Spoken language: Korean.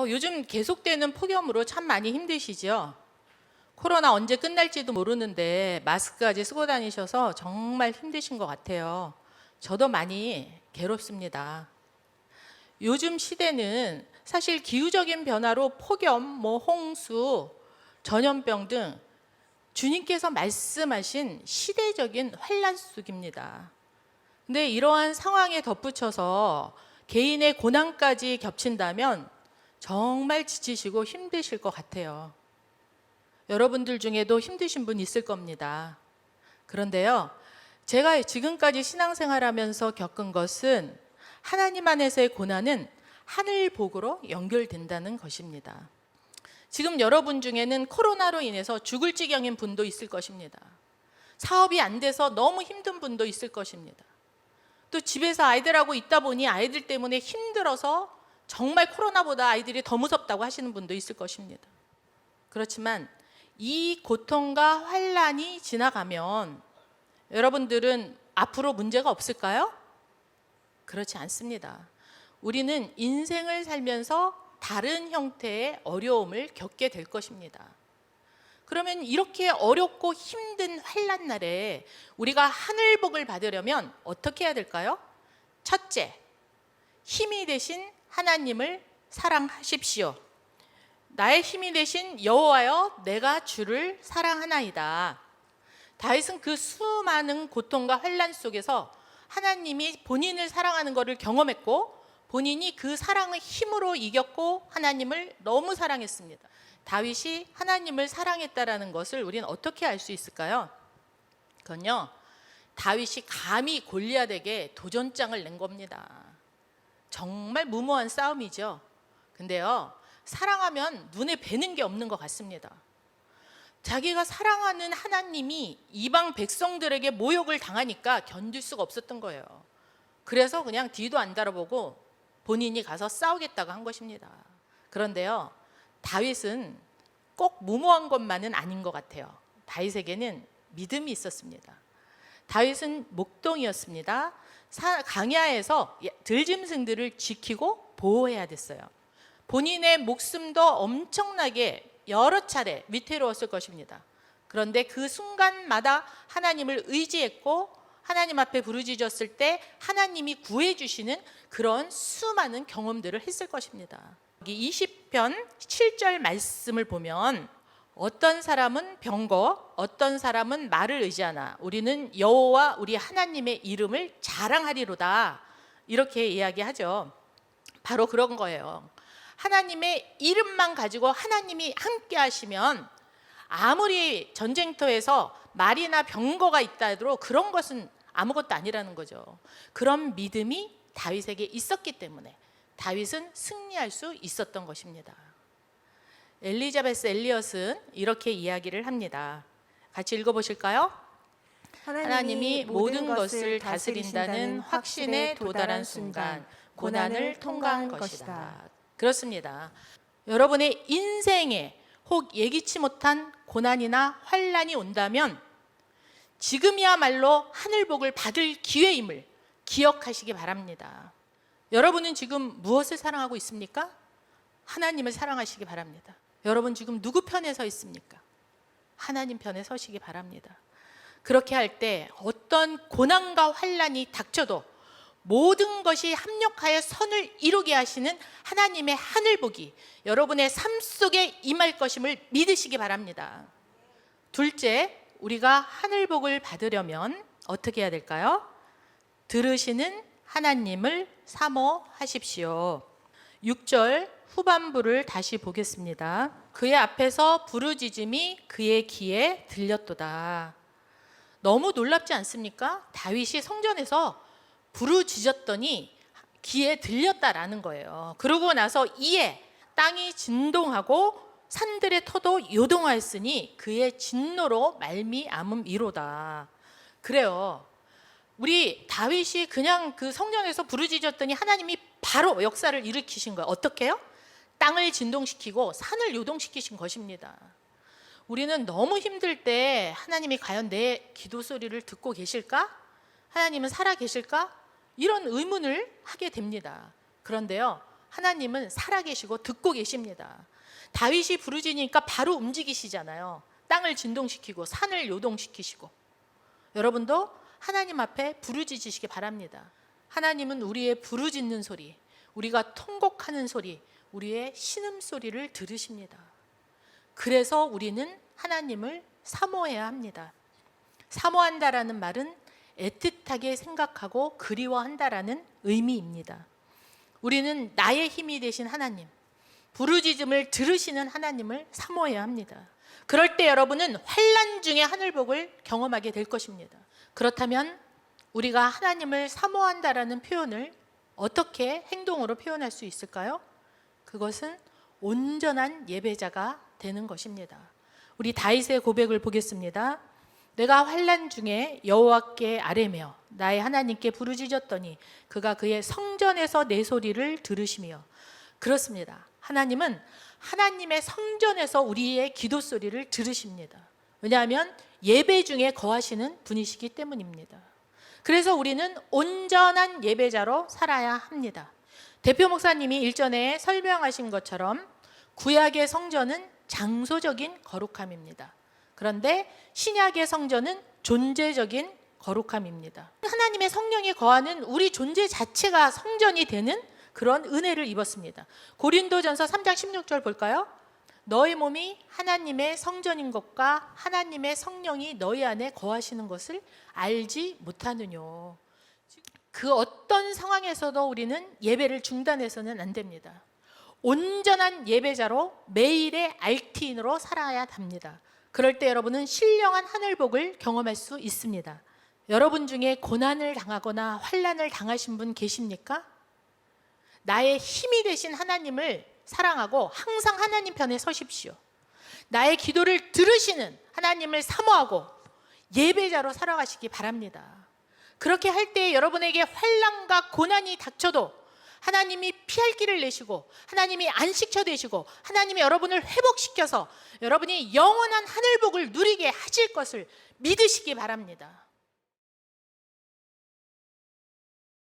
요즘 계속되는 폭염으로 참 많이 힘드시죠? 코로나 언제 끝날지도 모르는데 마스크까지 쓰고 다니셔서 정말 힘드신 것 같아요. 저도 많이 괴롭습니다. 요즘 시대는 사실 기후적인 변화로 폭염, 홍수, 전염병 등 주님께서 말씀하신 시대적인 환란 속입니다. 근데 이러한 상황에 덧붙여서 개인의 고난까지 겹친다면 정말 지치시고 힘드실 것 같아요. 여러분들 중에도 힘드신 분 있을 겁니다. 그런데요, 제가 지금까지 신앙생활하면서 겪은 것은 하나님 안에서의 고난은 하늘 복으로 연결된다는 것입니다. 지금 여러분 중에는 코로나로 인해서 죽을 지경인 분도 있을 것입니다. 사업이 안 돼서 너무 힘든 분도 있을 것입니다. 또 집에서 아이들하고 있다 보니 아이들 때문에 힘들어서 정말 코로나보다 아이들이 더 무섭다고 하시는 분도 있을 것입니다. 그렇지만 이 고통과 환란이 지나가면 여러분들은 앞으로 문제가 없을까요? 그렇지 않습니다. 우리는 인생을 살면서 다른 형태의 어려움을 겪게 될 것입니다. 그러면 이렇게 어렵고 힘든 환란 날에 우리가 하늘복을 받으려면 어떻게 해야 될까요? 첫째, 힘이 되신 하나님을 사랑하십시오. 나의 힘이 되신 여호와여, 내가 주를 사랑하나이다. 다윗은 그 수많은 고통과 환란 속에서 하나님이 본인을 사랑하는 것을 경험했고 본인이 그 사랑의 힘으로 이겼고 하나님을 너무 사랑했습니다. 다윗이 하나님을 사랑했다라는 것을 우리는 어떻게 알 수 있을까요? 그건요, 다윗이 감히 골리앗에게 도전장을 낸 겁니다. 정말 무모한 싸움이죠. 근데요, 사랑하면 눈에 뵈는 게 없는 것 같습니다. 자기가 사랑하는 하나님이 이방 백성들에게 모욕을 당하니까 견딜 수가 없었던 거예요. 그래서 그냥 뒤도 안 돌아보고 본인이 가서 싸우겠다고 한 것입니다. 그런데요, 다윗은 꼭 무모한 것만은 아닌 것 같아요. 다윗에게는 믿음이 있었습니다. 다윗은 목동이었습니다. 강야에서 들짐승들을 지키고 보호해야 됐어요. 본인의 목숨도 엄청나게 여러 차례 위태로웠을 것입니다. 그런데 그 순간마다 하나님을 의지했고 하나님 앞에 부르짖었을 때 하나님이 구해주시는 그런 수많은 경험들을 했을 것입니다. 여기 20편 7절 말씀을 보면 어떤 사람은 병거, 어떤 사람은 말을 의지하나 우리는 여호와 우리 하나님의 이름을 자랑하리로다, 이렇게 이야기하죠. 바로 그런 거예요. 하나님의 이름만 가지고 하나님이 함께 하시면 아무리 전쟁터에서 말이나 병거가 있다 하더라도 그런 것은 아무것도 아니라는 거죠. 그런 믿음이 다윗에게 있었기 때문에 다윗은 승리할 수 있었던 것입니다. 엘리자베스 엘리엇은 이렇게 이야기를 합니다. 같이 읽어보실까요? 하나님이 모든 것을 다스린다는 확신에 도달한 순간 고난을 통과한 것이다. 그렇습니다. 여러분의 인생에 혹 예기치 못한 고난이나 환란이 온다면 지금이야말로 하늘복을 받을 기회임을 기억하시기 바랍니다. 여러분은 지금 무엇을 사랑하고 있습니까? 하나님을 사랑하시기 바랍니다. 여러분 지금 누구 편에 서 있습니까? 하나님 편에 서시기 바랍니다. 그렇게 할 때 어떤 고난과 환란이 닥쳐도 모든 것이 합력하여 선을 이루게 하시는 하나님의 하늘복이 여러분의 삶 속에 임할 것임을 믿으시기 바랍니다. 둘째, 우리가 하늘복을 받으려면 어떻게 해야 될까요? 들으시는 하나님을 사모하십시오. 6절 후반부를 다시 보겠습니다. 그의 앞에서 부르짖음이 그의 귀에 들렸도다. 너무 놀랍지 않습니까? 다윗이 성전에서 부르짖었더니 귀에 들렸다라는 거예요. 그러고 나서 이에 땅이 진동하고 산들의 터도 요동하였으니 그의 진노로 말미암음이로다. 그래요. 우리 다윗이 그냥 그 성전에서 부르짖었더니 하나님이 바로 역사를 일으키신 거예요. 어떻게 해요? 땅을 진동시키고 산을 요동시키신 것입니다. 우리는 너무 힘들 때 하나님이 과연 내 기도 소리를 듣고 계실까? 하나님은 살아 계실까? 이런 의문을 하게 됩니다. 그런데요, 하나님은 살아계시고 듣고 계십니다. 다윗이 부르짖으니까 바로 움직이시잖아요. 땅을 진동시키고 산을 요동시키시고. 여러분도 하나님 앞에 부르짖으시기 바랍니다. 하나님은 우리의 부르짖는 소리, 우리가 통곡하는 소리, 우리의 신음소리를 들으십니다. 그래서 우리는 하나님을 사모해야 합니다. 사모한다라는 말은 애틋하게 생각하고 그리워한다라는 의미입니다. 우리는 나의 힘이 되신 하나님, 부르짖음을 들으시는 하나님을 사모해야 합니다. 그럴 때 여러분은 환난 중에 하늘복을 경험하게 될 것입니다. 그렇다면 우리가 하나님을 사모한다라는 표현을 어떻게 행동으로 표현할 수 있을까요? 그것은 온전한 예배자가 되는 것입니다. 우리 다윗의 고백을 보겠습니다. 내가 환난 중에 여호와께 아뢰며 나의 하나님께 부르짖었더니 그가 그의 성전에서 내 소리를 들으시며. 그렇습니다. 하나님은 하나님의 성전에서 우리의 기도 소리를 들으십니다. 왜냐하면 예배 중에 거하시는 분이시기 때문입니다. 그래서 우리는 온전한 예배자로 살아야 합니다. 대표 목사님이 일전에 설명하신 것처럼 구약의 성전은 장소적인 거룩함입니다. 그런데 신약의 성전은 존재적인 거룩함입니다. 하나님의 성령이 거하는 우리 존재 자체가 성전이 되는 그런 은혜를 입었습니다. 고린도전서 3장 16절 볼까요? 너희 몸이 하나님의 성전인 것과 하나님의 성령이 너희 안에 거하시는 것을 알지 못하느냐. 그 어떤 상황에서도 우리는 예배를 중단해서는 안 됩니다. 온전한 예배자로 매일의 RT인으로 살아야 합니다. 그럴 때 여러분은 신령한 하늘복을 경험할 수 있습니다. 여러분 중에 고난을 당하거나 환난을 당하신 분 계십니까? 나의 힘이 되신 하나님을 사랑하고 항상 하나님 편에 서십시오. 나의 기도를 들으시는 하나님을 사모하고 예배자로 살아가시기 바랍니다. 그렇게 할 때 여러분에게 환난과 고난이 닥쳐도 하나님이 피할 길을 내시고 하나님이 안식처 되시고 하나님이 여러분을 회복시켜서 여러분이 영원한 하늘복을 누리게 하실 것을 믿으시기 바랍니다.